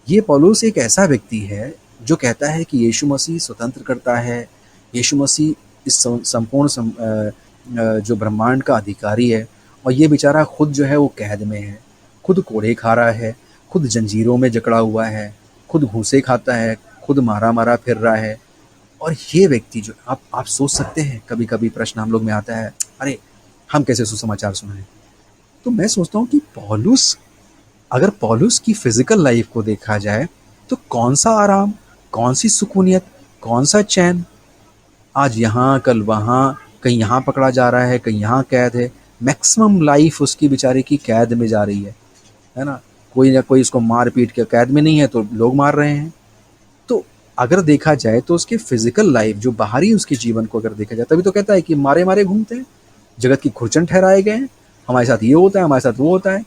ये पौलुस एक ऐसा व्यक्ति है जो कहता है कि यीशु मसीह स्वतंत्र करता है, यीशु मसीह इस संपूर्ण जो ब्रह्मांड का अधिकारी है, और ये बेचारा खुद जो है वो कैद में है, खुद कोड़े खा रहा है, खुद जंजीरों में जकड़ा हुआ है, खुद घूसे खाता है, खुद मारा मारा फिर रहा है। और ये व्यक्ति जो आप सोच सकते हैं, कभी कभी प्रश्न हम लोग में आता है, अरे हम कैसे सुसमाचार सुनाएं। तो मैं सोचता हूँ कि पौलुस, अगर पौलुस की फिजिकल लाइफ को देखा जाए तो कौन सा आराम, कौन सी सुकूनियत, कौन सा चैन, आज यहाँ कल वहाँ, कहीं यहाँ पकड़ा जा रहा है, कहीं यहाँ कैद है। मैक्सिमम लाइफ उसकी बेचारे की कैद में जा रही है ना। कोई ना कोई उसको मार पीट के, कैद में नहीं है तो लोग मार रहे हैं। तो अगर देखा जाए तो उसके फिजिकल लाइफ, जो बाहरी उसके जीवन को अगर देखा जाए, तभी तो कहता है कि मारे मारे घूमते हैं, जगत की खुरचन ठहराए गए हैं, हमारे साथ ये होता है, हमारे साथ वो होता है,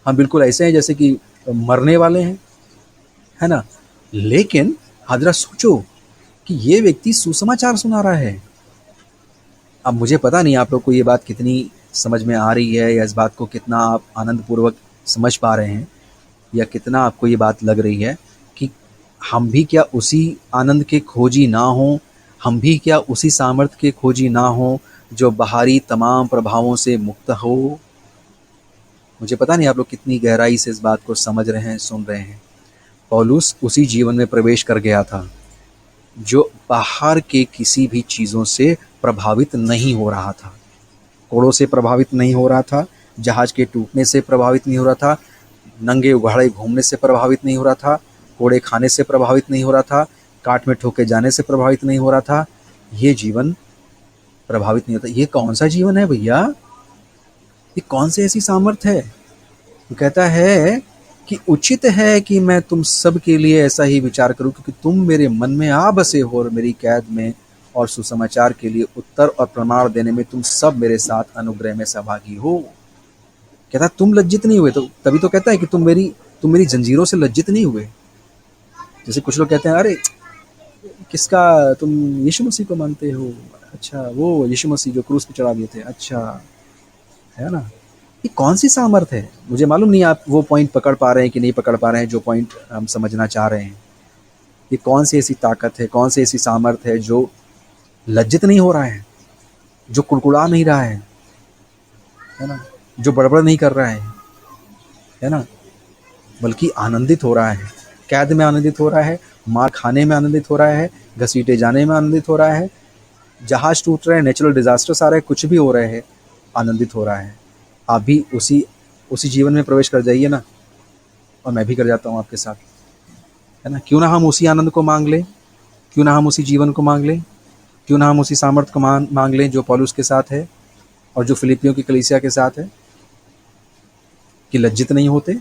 हम बिल्कुल ऐसे हैं जैसे कि मरने वाले हैं, है ना। लेकिन आप जरा सोचो कि ये व्यक्ति सुसमाचार सुना रहा है। अब मुझे पता नहीं आप लोग को ये बात कितनी समझ में आ रही है, या इस बात को कितना आप आनंद पूर्वक समझ पा रहे हैं, या कितना आपको ये बात लग रही है कि हम भी क्या उसी आनंद के खोजी ना हो, हम भी क्या उसी सामर्थ्य के खोजी ना हो जो बाहरी तमाम प्रभावों से मुक्त हो। मुझे पता नहीं आप लोग कितनी गहराई से इस बात को समझ रहे हैं, सुन रहे हैं। पौलुस उसी जीवन में प्रवेश कर गया था जो बाहर के किसी भी चीज़ों से प्रभावित नहीं हो रहा था। कोड़ों से प्रभावित नहीं हो रहा था, जहाज के टूटने से प्रभावित नहीं हो रहा था, नंगे उघाड़े घूमने से प्रभावित नहीं हो रहा था, कोड़े खाने से प्रभावित नहीं हो रहा था, काट में ठोके जाने से प्रभावित नहीं हो रहा था। ये जीवन प्रभावित नहीं होता। ये कौन सा जीवन है भैया? ये कौन सी ऐसी सामर्थ्य है? वो कहता है कि उचित है कि मैं तुम सब के लिए ऐसा ही विचार करूं, क्योंकि तुम मेरे मन में आ बसे हो और मेरी कैद में और सुसमाचार के लिए उत्तर और प्रमाण देने में तुम सब मेरे साथ अनुग्रह में सहभागी हो। कहता तुम लज्जित नहीं हुए, तो तभी तो कहता है कि तुम मेरी जंजीरों से लज्जित नहीं हुए। जैसे कुछ लोग कहते हैं, अरे किसका, तुम यीशु मसीह को मानते हो? अच्छा, वो यीशु मसीह जो क्रूस पे चढ़ा दिए थे, अच्छा, है ना। ये कौन सी सामर्थ्य है? मुझे मालूम नहीं आप वो पॉइंट पकड़ पा रहे हैं कि नहीं पकड़ पा रहे हैं, जो पॉइंट हम समझना चाह रहे हैं। ये कौन सी ऐसी ताकत है, कौन सी ऐसी सामर्थ्य है जो लज्जित नहीं हो रहा है, जो कुड़कुड़ा नहीं रहा है ना, जो बड़बड़ नहीं कर रहा है ना, बल्कि आनंदित हो रहा है, कैद में आनंदित हो रहा है, मार खाने में आनंदित हो रहा है, घसीटे जाने में आनंदित हो रहा है, जहाज टूट रहे हैं, नेचुरल डिजास्टर्स आ रहे हैं, कुछ भी हो रहे हैं, आनंदित हो रहा है। आप भी उसी उसी जीवन में प्रवेश कर जाइए ना, और मैं भी कर जाता हूँ आपके साथ, है ना। क्यों ना हम उसी आनंद को मांग लें, क्यों ना हम उसी जीवन को मांग लें, क्यों ना हम उसी सामर्थ्य को मांग लें जो पौलुस के साथ है और जो फिलिपियों की कलीसिया के साथ है, कि लज्जित नहीं होते,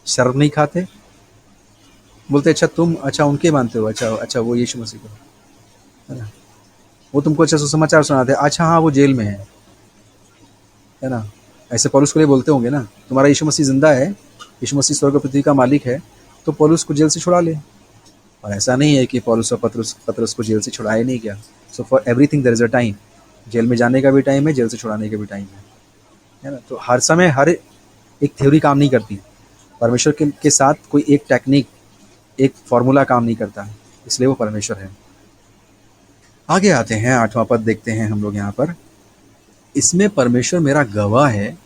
शर्म नहीं खाते, बोलते अच्छा तुम, अच्छा उनके मानते हो, अच्छा अच्छा वो यीशु मसीह को, है ना, वो तुमको अच्छा सुसमाचार सुनाते हैं, अच्छा हाँ वो जेल में है ना। ऐसे पौलुस को लिए बोलते होंगे ना, तुम्हारा यीशु मसीह जिंदा है, यीशु मसीह स्वर्ग और पृथ्वी का मालिक है, तो पौलुस को जेल से छुड़ा ले। और ऐसा नहीं है कि पौलुस और पतरस को जेल से छुड़ाया नहीं गया। So for everything there is a time. Jail में जाने का भी टाइम है, जेल से छुड़ाने का भी टाइम है ना। तो हर समय हर एक थ्योरी काम नहीं करती। परमेश्वर के साथ कोई एक टेक्निक, एक फॉर्मूला काम नहीं करता, इसलिए वो परमेश्वर है। आगे आते हैं, 8वां पद देखते हैं हम लोग यहाँ पर। इसमें परमेश्वर मेरा गवाह है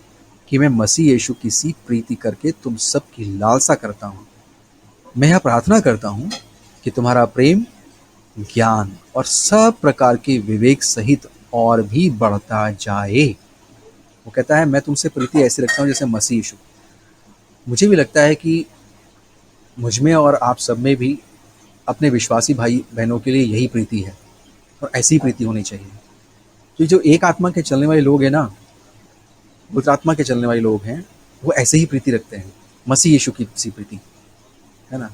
कि मैं मसीह यीशु की सी प्रीति करके तुम सब की लालसा करता हूँ। मैं यह प्रार्थना करता हूँ कि तुम्हारा प्रेम, ज्ञान और सब प्रकार के विवेक सहित और भी बढ़ता जाए। वो कहता है मैं तुमसे प्रीति ऐसे रखता हूँ जैसे मसीह यीशु। मुझे भी लगता है कि मुझ में और आप सब में भी अपने विश्वासी भाई बहनों के लिए यही प्रीति है, और ऐसी प्रीति होनी चाहिए। तो जो एक आत्मा के चलने वाले लोग हैं ना, पवित्र आत्मा के चलने वाले लोग हैं, वो ऐसे ही प्रीति रखते हैं, मसीह यीशु की सी प्रीति, है ना।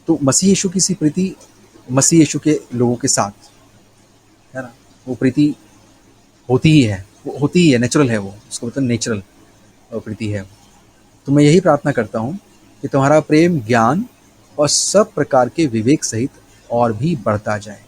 तो मसीह यीशु की सी प्रीति मसीह यीशु के लोगों के साथ, है ना, वो प्रीति होती ही है, वो होती ही है, नेचुरल है, वो उसको मतलब नेचुरल प्रीति है। तो मैं यही प्रार्थना करता हूँ कि तुम्हारा प्रेम, ज्ञान और सब प्रकार के विवेक सहित और भी बढ़ता जाए।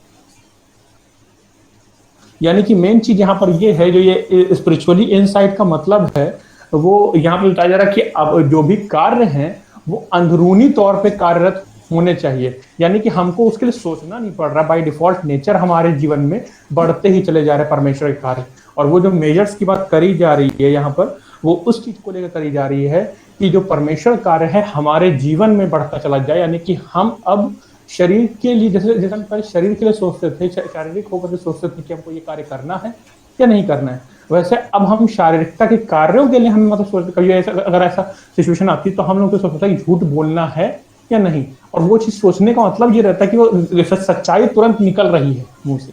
यानी कि मेन चीज यहाँ पर ये है, जो ये स्पिरिचुअली इनसाइट का मतलब है, वो यहाँ पे बताया जा रहा है कि अब जो भी कार्य हैं वो अंदरूनी तौर पे कार्यरत होने चाहिए, यानी कि हमको उसके लिए सोचना नहीं पड़ रहा। बाय डिफॉल्ट नेचर हमारे जीवन में बढ़ते ही चले जा रहे हैं परमेश्वर के कार्य। और वो जो मेजर्स की बात करी जा रही है यहाँ पर, वो उस चीज को लेकर करी जा रही है कि जो परमेश्वर कार्य है हमारे जीवन में बढ़ता चला जाए, यानी कि हम अब शरीर के लिए, जैसे जैसे हम पहले शरीर के लिए सोचते थे, शारीरिक होकर के सोचते थे कि हमको ये कार्य करना है या नहीं करना है, वैसे अब हम शारीरिकता के कार्यों के लिए हम मतलब सोचते, कभी ऐसा अगर ऐसा सिचुएशन आती है तो हम लोग तो सोचते हैं कि झूठ बोलना है या नहीं। और वो चीज सोचने का मतलब ये रहता है कि वो सच्चाई तुरंत निकल रही है मुंह से,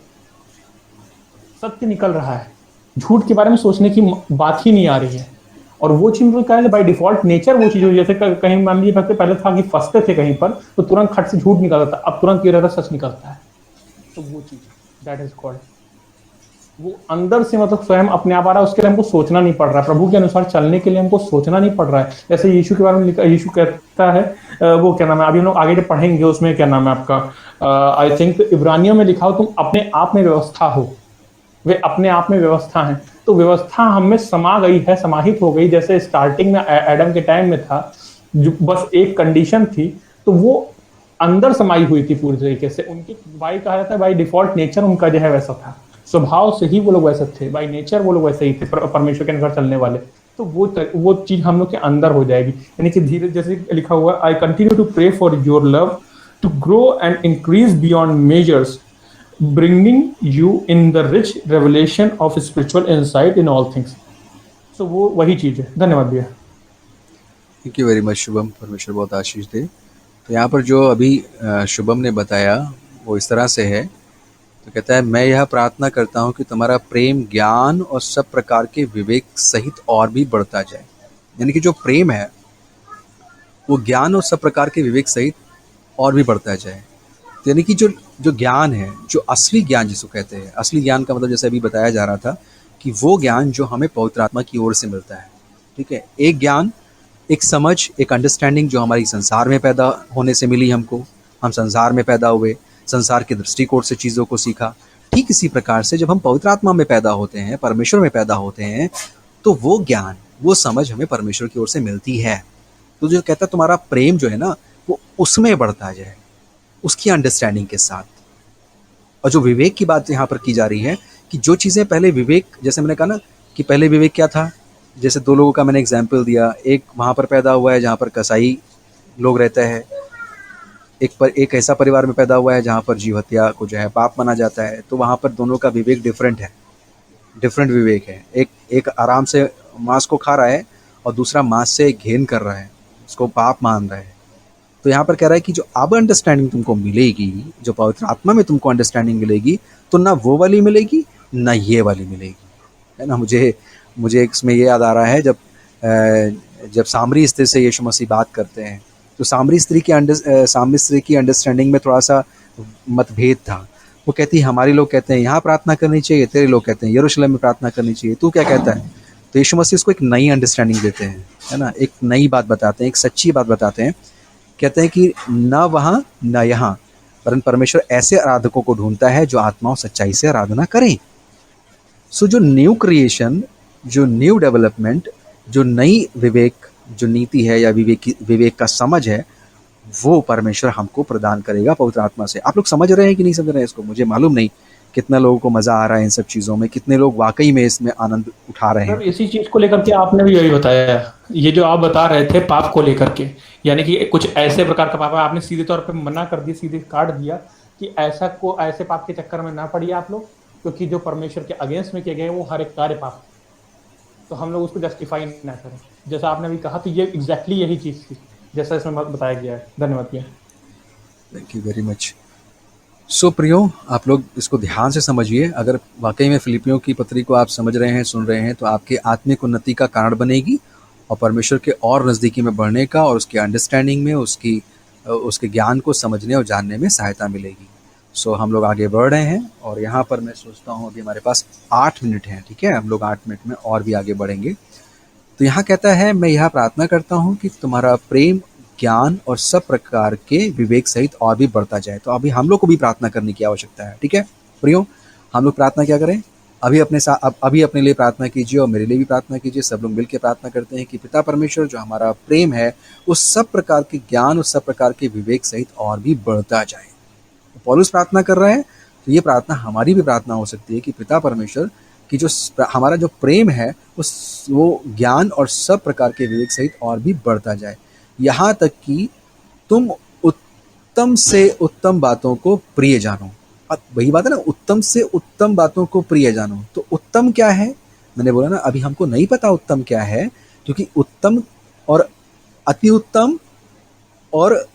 सत्य निकल रहा है, झूठ के बारे में सोचने की बात ही नहीं आ रही है। और वो चीज मतलब क्या है, बाय डिफॉल्ट नेचर वो चीज, जैसे कहीं मान लीजिए पहले था कि फंसते थे कहीं पर तो तुरंत खट से झूठ निकलता था, अब तुरंत ये रहता सच निकलता है। तो वो चीज दैट इज कॉल्ड, वो अंदर से मतलब स्वयं अपने आप आ रहा है, उसके लिए हमको सोचना नहीं पड़ रहा है। प्रभु के अनुसार चलने के लिए हमको सोचना नहीं पड़ रहा है। जैसे यीशु के बारे में लिखा, यीशु कहता है वो क्या नाम है, अभी हम लोग आगे जब पढ़ेंगे उसमें क्या नाम है आपका, आई थिंक इब्रानियों में लिखा हो, तुम अपने आप में व्यवस्था हो। वे अपने आप में व्यवस्था है, तो व्यवस्था हम में समा गई है, समाहित हो गई। जैसे स्टार्टिंग में एडम के टाइम में था, जो बस एक कंडीशन थी, तो वो अंदर समाई हुई थी पूरी तरीके से। उनकी बाई कहा जाता है, बाई डिफॉल्ट नेचर उनका जो है वैसा था, स्वभाव से ही वो लोग वैसे थे, बाई नेचर वो लोग वैसे ही थे, परमेश्वर के अनुसार चलने वाले। तो वो चीज हम लोग के अंदर हो जाएगी, यानी कि धीरे, जैसे लिखा हुआ, I continue to pray for your love to grow and increase beyond measures, bringing you in the rich revelation of spiritual insight in all things। so वो वही चीज है। धन्यवाद भैया। Thank you very much Shubham, परमेश्वर बहुत आशीष दे। तो यहाँ पर जो अभी शुभम ने बताया वो इस तरह से है, तो कहता है मैं यह प्रार्थना करता हूँ कि तुम्हारा प्रेम ज्ञान और सब प्रकार के विवेक सहित और भी बढ़ता जाए। यानी कि जो प्रेम है वो ज्ञान और सब प्रकार के विवेक सहित और भी बढ़ता जाए। तो यानी कि जो जो ज्ञान है, जो असली ज्ञान जिसको कहते हैं, असली ज्ञान का मतलब जैसे अभी बताया जा रहा था कि वो ज्ञान जो हमें पवित्र आत्मा की ओर से मिलता है। ठीक है, एक ज्ञान, एक समझ, एक अंडरस्टैंडिंग जो हमारी संसार में पैदा होने से मिली हमको, हम संसार में पैदा हुए, संसार के दृष्टिकोण से चीज़ों को सीखा। ठीक इसी प्रकार से जब हम पवित्र आत्मा में पैदा होते हैं, परमेश्वर में पैदा होते हैं, तो वो ज्ञान, वो समझ हमें परमेश्वर की ओर से मिलती है। तो जो कहता है तुम्हारा प्रेम जो है ना वो उसमें बढ़ता जाए, उसकी अंडरस्टैंडिंग के साथ। और जो विवेक की बात यहाँ पर की जा रही है कि जो चीज़ें पहले विवेक, जैसे मैंने कहा ना कि पहले विवेक क्या था, जैसे दो लोगों का मैंने एग्जाम्पल दिया, एक वहाँ पर पैदा हुआ है जहाँ पर कसाई लोग रहते हैं, एक ऐसा परिवार में पैदा हुआ है जहाँ पर जीव हत्या को जो है पाप माना जाता है। तो वहाँ पर दोनों का विवेक डिफरेंट है, डिफरेंट विवेक है। एक आराम से मांस को खा रहा है और दूसरा मांस से घिन कर रहा है, उसको पाप मान रहा है। तो यहाँ पर कह रहा है कि जो अब अंडरस्टैंडिंग तुमको मिलेगी, जो पवित्र आत्मा में तुमको अंडरस्टैंडिंग मिलेगी, तो ना वो वाली मिलेगी ना ये वाली मिलेगी, है ना। मुझे इसमें ये याद आ रहा है जब सामरी स्त्री से यीशु मसीह बात करते हैं, तो सामरी स्त्री की अंडरस्टैंडिंग में थोड़ा सा मतभेद था। वो कहती है हमारे लोग कहते हैं यहाँ प्रार्थना करनी चाहिए, तेरे लोग कहते हैं यरूशलेम में प्रार्थना करनी चाहिए, तू क्या कहता है। तो यीशु मसीह उसको एक नई अंडरस्टैंडिंग देते हैं, है ना, एक नई बात बताते हैं, एक सच्ची बात बताते हैं। कहते हैं कि न वहाँ न यहाँ, परंतु परमेश्वर ऐसे आराधकों को ढूंढता है जो आत्मा और सच्चाई से आराधना करें। सो जो न्यू क्रिएशन, जो न्यू डेवलपमेंट, जो नई विवेक, जो नीति है या विवेक का समझ है, वो परमेश्वर हमको प्रदान करेगा पवित्र आत्मा से। आप लोग समझ रहे हैं कि नहीं समझ रहे हैं इसको, मुझे मालूम नहीं। कितना लोगों को मजा आ रहा है इन सब चीजों में, कितने लोग वाकई में इसमें आनंद उठा रहे हैं। इसी चीज को लेकर के आपने भी यही बताया, ये जो आप बता रहे थे पाप को लेकर के, यानी कि कुछ ऐसे प्रकार का पाप है, आपने सीधे तौर पे मना कर दिया, सीधे काट दिया कि ऐसे पाप के चक्कर में ना पड़िए आप लोग, क्योंकि जो परमेश्वर के अगेंस्ट में किए गए वो हर एक कार्य पाप, तो हम लोग उसको जस्टिफाई ना करें। जैसा आपने अभी कहा, तो ये एग्जैक्टली यही चीज थी जैसा इसमें बताया गया है। धन्यवाद भैया। Thank you very much. So प्रियो, आप लोग इसको ध्यान से समझिए। अगर वाकई में फिलिपियों की पत्री को आप समझ रहे हैं, सुन रहे हैं, तो आपके आत्मिक उन्नति का कारण बनेगी और परमेश्वर के और नज़दीकी में बढ़ने का और उसकी अंडरस्टैंडिंग में, उसके ज्ञान को समझने और जानने में सहायता मिलेगी। सो हम लोग आगे बढ़ रहे हैं और यहाँ पर मैं सोचता हूँ अभी हमारे पास 8 मिनट हैं, ठीक है। हम लोग 8 मिनट में और भी आगे बढ़ेंगे। तो यहाँ कहता है मैं यह प्रार्थना करता हूँ कि तुम्हारा प्रेम, ज्ञान और सब प्रकार के विवेक सहित और भी बढ़ता जाए। तो अभी हम लोग को भी प्रार्थना करने की आवश्यकता है, ठीक है प्रियो। हम लोग प्रार्थना क्या करें? अभी अपने लिए प्रार्थना कीजिए और मेरे लिए भी प्रार्थना कीजिए। सब लोग मिलकर प्रार्थना करते हैं कि पिता परमेश्वर, जो हमारा प्रेम है उस सब प्रकार के ज्ञान, उस सब प्रकार के विवेक सहित और भी बढ़ता जाए। तो पौलुस प्रार्थना कर रहा है, तो ये प्रार्थना हमारी भी प्रार्थना हो सकती है कि पिता परमेश्वर की जो हमारा जो प्रेम है वो ज्ञान और सब प्रकार के विवेक सहित और भी बढ़ता जाए, यहाँ तक कि तुम उत्तम से उत्तम बातों को प्रिय जानो। अब वही बात है ना, उत्तम से उत्तम बातों को प्रिय जानो। तो उत्तम क्या है? मैंने बोला ना, अभी हमको नहीं पता उत्तम क्या है, क्योंकि उत्तम और अति उत्तम और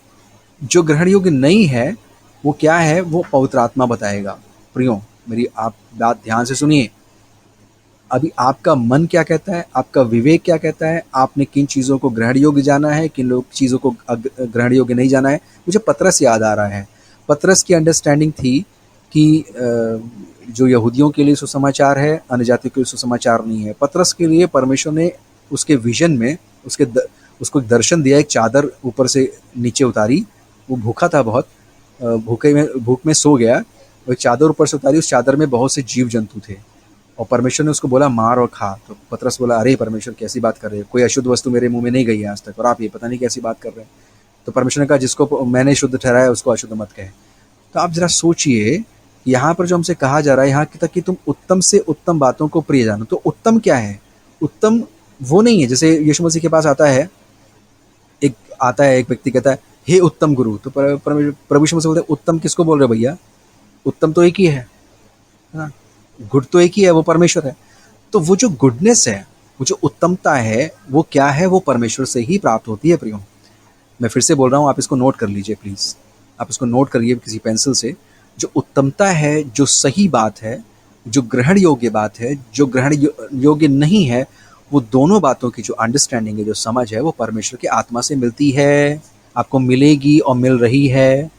जो ग्रहण योग्य नहीं है वो क्या है, वो पवित्र आत्मा बताएगा। प्रियो, मेरी आप बात ध्यान से सुनिए। अभी आपका मन क्या कहता है, आपका विवेक क्या कहता है, आपने किन चीज़ों को ग्रहण योग्य जाना है, किन लोग चीज़ों को ग्रहण योग्य नहीं जाना है। मुझे पतरस याद आ रहा है। पतरस की अंडरस्टैंडिंग थी कि जो यहूदियों के लिए सुसमाचार है, अन्य जातियों के लिए सुसमाचार नहीं है। पतरस के लिए परमेश्वर ने उसके विजन में उसको एक दर्शन दिया, एक चादर ऊपर से नीचे उतारी। वो भूखा था बहुत, भूख में सो गया। वो एक चादर ऊपर से उतारी, उस चादर में बहुत से जीव जंतु थे और परमेश्वर ने उसको बोला मार और खा। तो पतरस बोला, अरे परमेश्वर कैसी बात कर रहे हैं, कोई अशुद्ध वस्तु मेरे मुंह में नहीं गई है आज तक, और आप ये पता नहीं कैसी बात कर रहे हैं। तो परमेश्वर ने कहा, जिसको मैंने शुद्ध ठहराया उसको अशुद्ध मत कहे। तो आप जरा सोचिए, यहाँ पर जो हमसे कहा जा रहा है यहाँ तक कि तुम उत्तम से उत्तम बातों को प्रिय जानो। तो उत्तम क्या है? उत्तम वो नहीं है जैसे यीशु मसीह के पास आता है एक व्यक्ति कहता है, हे उत्तम गुरु। तो प्रभु यीशु मसीह बोलते हैं, उत्तम किसको बोल रहे हो भैया? उत्तम तो एक ही है ना, गुड तो एक ही है, वो परमेश्वर है। तो वो जो गुडनेस है, वो जो उत्तमता है, वो क्या है? वो परमेश्वर से ही प्राप्त होती है प्रियो। मैं फिर से बोल रहा हूँ, आप इसको नोट कर लीजिए प्लीज़, आप इसको नोट करिए किसी पेंसिल से। जो उत्तमता है, जो सही बात है, जो ग्रहण योग्य बात है, जो ग्रहण योग्य नहीं है, वो दोनों बातों की जो अंडरस्टैंडिंग है, जो समझ है, वो परमेश्वर की आत्मा से मिलती है, आपको मिलेगी और मिल रही है।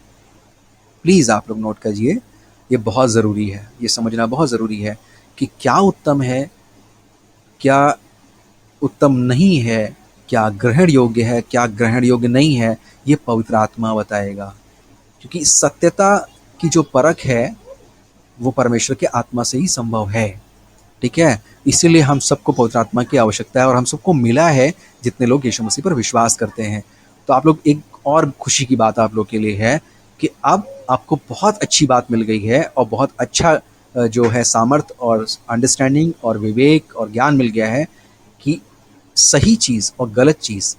प्लीज़ आप लोग नोट कीजिए, ये बहुत ज़रूरी है, ये समझना बहुत ज़रूरी है कि क्या उत्तम है, क्या उत्तम नहीं है, क्या ग्रहण योग्य है, क्या ग्रहण योग्य नहीं है। ये पवित्र आत्मा बताएगा, क्योंकि सत्यता की जो परख है वो परमेश्वर के आत्मा से ही संभव है। ठीक है, इसीलिए हम सबको पवित्र आत्मा की आवश्यकता है और हम सबको मिला है जितने लोग यीशु मसीह पर विश्वास करते हैं। तो आप लोग, एक और खुशी की बात आप लोग के लिए है कि अब आपको बहुत अच्छी बात मिल गई है और बहुत अच्छा जो है सामर्थ्य और अंडरस्टैंडिंग और विवेक और ज्ञान मिल गया है कि सही चीज़ और गलत चीज़,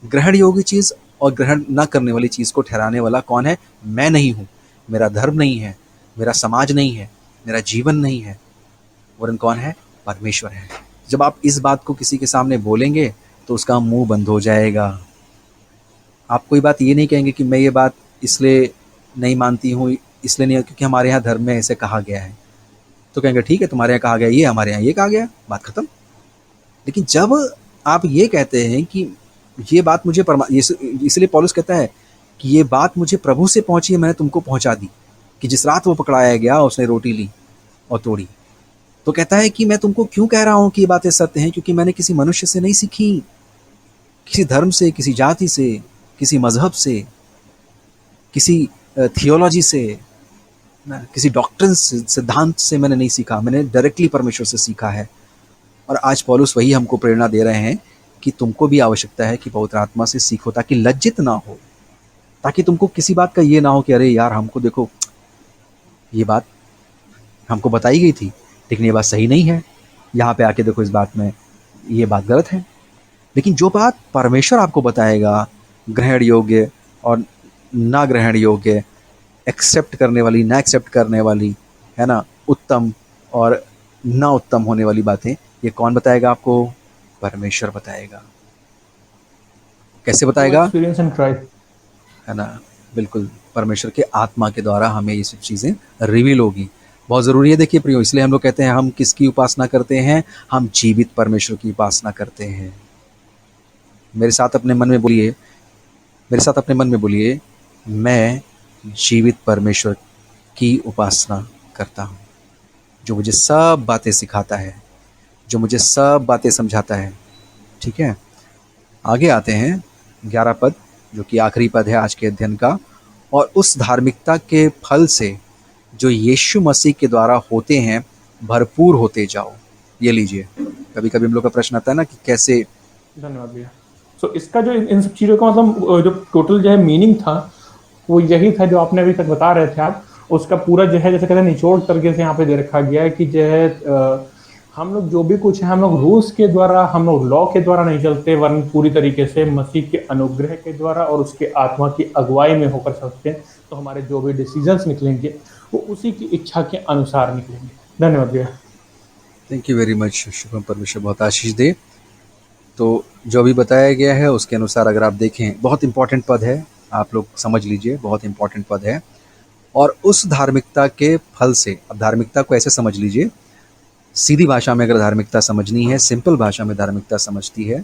ग्रहण योग्य चीज़ और ग्रहण न करने वाली चीज़ को ठहराने वाला कौन है? मैं नहीं हूँ, मेरा धर्म नहीं है, मेरा समाज नहीं है, मेरा जीवन नहीं है, वरन कौन है? परमेश्वर है। जब आप इस बात को किसी के सामने बोलेंगे तो उसका मुंह बंद हो जाएगा। आप कोई बात ये नहीं कहेंगे कि मैं ये बात इसलिए नहीं मानती हूँ, इसलिए नहीं क्योंकि हमारे यहाँ धर्म में ऐसे कहा गया है। तो कहेंगे ठीक है, तुम्हारे यहाँ कहा गया ये, हमारे यहाँ ये कहा गया, बात खत्म। लेकिन जब आप ये कहते हैं कि ये बात मुझे इसलिए पौलुस कहता है कि ये बात मुझे प्रभु से पहुंची है, मैंने तुमको पहुंचा दी, कि जिस रात वो पकड़ाया गया उसने रोटी ली और तोड़ी। तो कहता है कि मैं तुमको क्यों कह रहा हूं कि ये बातें सत्य हैं, क्योंकि मैंने किसी मनुष्य से नहीं सीखी, किसी धर्म से, किसी जाति से, किसी मजहब से, किसी थियोलॉजी से, किसी डॉक्ट्रिन सिद्धांत से मैंने नहीं सीखा, मैंने डायरेक्टली परमेश्वर से सीखा है। और आज पौलुस वही हमको प्रेरणा दे रहे हैं कि तुमको भी आवश्यकता है कि पवित्र आत्मा से सीखो, ताकि लज्जित ना हो, ताकि तुमको किसी बात का ये ना हो कि अरे यार, हमको देखो ये बात हमको बताई गई थी लेकिन ये बात सही नहीं है, यहाँ पे आके देखो इस बात में ये बात गलत है। लेकिन जो बात परमेश्वर आपको बताएगा, ग्रहण योग्य और ना ग्रहण योग्य, एक्सेप्ट करने वाली, ना एक्सेप्ट करने वाली, है ना, उत्तम और ना उत्तम होने वाली बातें, ये कौन बताएगा आपको? परमेश्वर बताएगा। कैसे बताएगा? एक्सपीरियंस एंड ट्राई, है ना, बिल्कुल, परमेश्वर के आत्मा के द्वारा हमें ये सब चीज़ें रिवील होगी। बहुत ज़रूरी है। देखिए प्रियो, इसलिए हम लोग कहते हैं हम किसकी उपासना करते हैं? हम जीवित परमेश्वर की उपासना करते हैं। मेरे साथ अपने मन में बोलिए, मेरे साथ अपने मन में बोलिए, मैं जीवित परमेश्वर की उपासना करता हूँ, जो मुझे सब बातें सिखाता है, जो मुझे सब बातें समझाता है। ठीक है, आगे आते हैं 11 पद, जो कि आखिरी पद है आज के अध्ययन का। और उस धार्मिकता के फल से जो यीशु मसीह के द्वारा होते हैं, भरपूर होते जाओ। ये लीजिए। कभी कभी हम लोग का प्रश्न आता है ना कि कैसे। धन्यवाद भैया। सो इसका जो इन सब चीज़ों का मतलब जो टोटल जो है मीनिंग था, वो यही था जो आपने अभी तक बता रहे थे आप। उसका पूरा जो है जैसे कहते हैं निचोड़ तरीके से यहाँ पे दे रखा गया है कि जो है हम लोग जो भी कुछ है हम लोग रूल्स के द्वारा, हम लोग लॉ के द्वारा नहीं चलते, वरन पूरी तरीके से मसीह के अनुग्रह के द्वारा और उसके आत्मा की अगुवाई में होकर चलते हैं। तो हमारे जो भी डिसीजंस निकलेंगे वो उसी की इच्छा के अनुसार निकलेंगे। धन्यवाद भैया। Thank you very much. Shubham परमेश्वर बहुत आशीष दे। तो जो भी बताया गया है उसके अनुसार अगर आप देखें, बहुत इंपॉर्टेंट पद है, आप लोग समझ लीजिए, बहुत इंपॉर्टेंट पद है। और उस धार्मिकता के फल से, अब धार्मिकता को ऐसे समझ लीजिए, सीधी भाषा में अगर धार्मिकता समझनी है, सिंपल भाषा में धार्मिकता समझती है,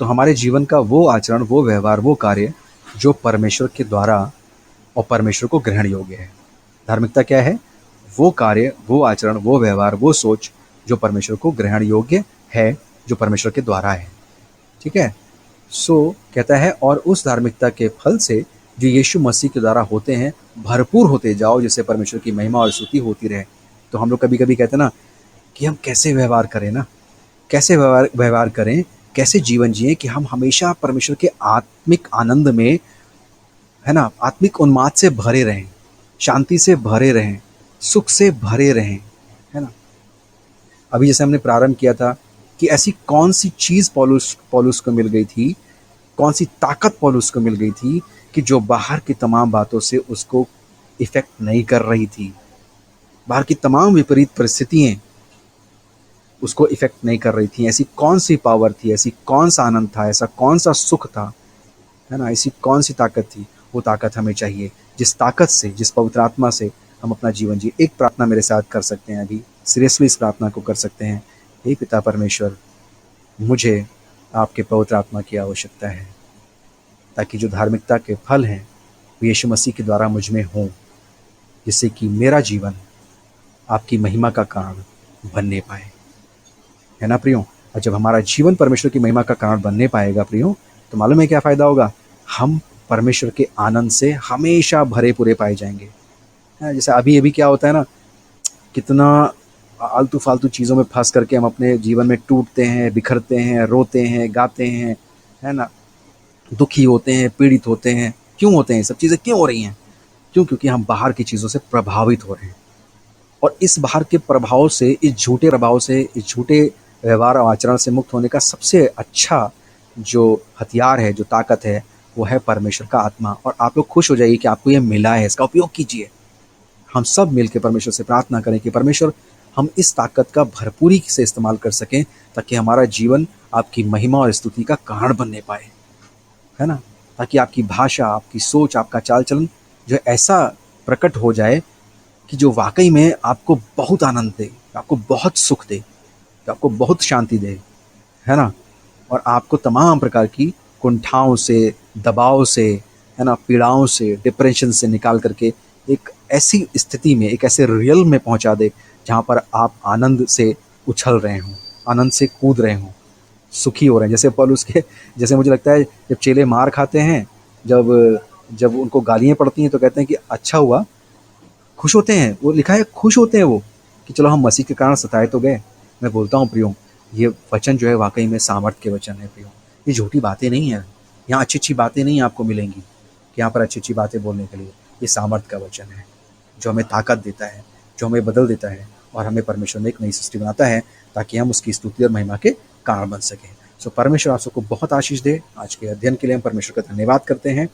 तो हमारे जीवन का वो आचरण, वो व्यवहार, वो कार्य जो परमेश्वर के द्वारा और परमेश्वर को ग्रहण योग्य है। धार्मिकता क्या है? वो कार्य, वो आचरण, वो व्यवहार, वो सोच जो परमेश्वर को ग्रहण योग्य है, जो परमेश्वर के द्वारा है। ठीक है। सो कहता है, और उस धार्मिकता के फल से जो यीशु मसीह के द्वारा होते हैं, भरपूर होते जाओ, जिससे परमेश्वर की महिमा और स्तुति होती रहे। तो हम लोग कभी कभी कहते हैं ना कि हम कैसे व्यवहार करें ना, कैसे व्यवहार करें, कैसे जीवन जिए कि हम हमेशा परमेश्वर के आत्मिक आनंद में, है ना, आत्मिक उन्माद से भरे रहें, शांति से भरे रहें, सुख से भरे रहें, है ना। अभी जैसे हमने प्रारंभ किया था कि ऐसी कौन सी चीज़ पौलुस पौलुस को मिल गई थी, कौन सी ताकत पौलुस को मिल गई थी कि जो बाहर की तमाम बातों से उसको इफेक्ट नहीं कर रही थी। बाहर की तमाम विपरीत परिस्थितियाँ उसको इफेक्ट नहीं कर रही थी। ऐसी कौन सी पावर थी, ऐसी कौन सा आनंद था, ऐसा कौन सा सुख था, है ना, ऐसी कौन सी ताकत थी। वो ताकत हमें चाहिए, जिस ताकत से, जिस पवित्र आत्मा से हम अपना जीवन जी। एक प्रार्थना मेरे साथ कर सकते हैं, अभी सीरियसली इस प्रार्थना को कर सकते हैं। हे पिता परमेश्वर, मुझे आपके पवित्र आत्मा की आवश्यकता है, ताकि जो धार्मिकता के फल हैं वो यीशु मसीह के द्वारा मुझ में हों, जिससे कि मेरा जीवन आपकी महिमा का कारण बनने पाए, है ना प्रियो। और जब हमारा जीवन परमेश्वर की महिमा का कारण बनने पाएगा प्रियो, तो मालूम है क्या फ़ायदा होगा? हम परमेश्वर के आनंद से हमेशा भरे पूरे पाए जाएंगे। जैसे अभी अभी क्या होता है ना, कितना आलतू फालतू चीज़ों में फंस करके हम अपने जीवन में टूटते हैं, बिखरते हैं, रोते हैं, गाते हैं, है ना, दुखी होते हैं, पीड़ित होते हैं। क्यों होते हैं? सब चीज़ें क्यों हो रही हैं? क्यों? क्योंकि हम बाहर की चीज़ों से प्रभावित हो रहे हैं। और इस बाहर के प्रभाव से, इस झूठे प्रभाव से, इस झूठे व्यवहार और आचरण से मुक्त होने का सबसे अच्छा जो हथियार है, जो ताकत है, वो है परमेश्वर का आत्मा। और आप लोग खुश हो जाइए कि आपको ये मिला है, इसका उपयोग कीजिए। हम सब मिलकर परमेश्वर से प्रार्थना करें कि परमेश्वर, हम इस ताकत का भरपूरी से इस्तेमाल कर सकें, ताकि हमारा जीवन आपकी महिमा और स्तुति का कारण बनने पाए, है ना। ताकि आपकी भाषा, आपकी सोच, आपका चाल चलन जो ऐसा प्रकट हो जाए कि जो वाकई में आपको बहुत आनंद दे, आपको बहुत सुख दे, आपको बहुत शांति दे, है ना। और आपको तमाम प्रकार की कुंठाओं से, दबाव से, है ना, पीड़ाओं से, डिप्रेशन से निकाल करके एक ऐसी स्थिति में, एक ऐसे रियल में पहुंचा दे जहां पर आप आनंद से उछल रहे हों, आनंद से कूद रहे हों, सुखी हो रहे हैं। जैसे पौलुस के, जैसे मुझे लगता है जब चेले मार खाते हैं, जब जब उनको गालियाँ पड़ती हैं, तो कहते हैं कि अच्छा हुआ, खुश होते हैं। वो लिखा है खुश होते हैं वो, कि चलो हम मसीह के कारण सताए तो गए। मैं बोलता हूँ प्रियो, ये वचन जो है वाकई में सामर्थ्य के वचन है प्रियो। ये झूठी बातें नहीं है। यहाँ अच्छी अच्छी बातें नहीं आपको मिलेंगी कि यहाँ पर अच्छी अच्छी बातें बोलने के लिए। ये सामर्थ्य का वचन है जो हमें ताकत देता है, जो हमें बदल देता है और हमें परमेश्वर में एक नई सृष्टि बनाता है, ताकि हम उसकी स्तुति और महिमा के कारण बन सकें। सो परमेश्वर आप सबको बहुत आशीष दे। आज के अध्ययन के लिए हम परमेश्वर का धन्यवाद करते हैं।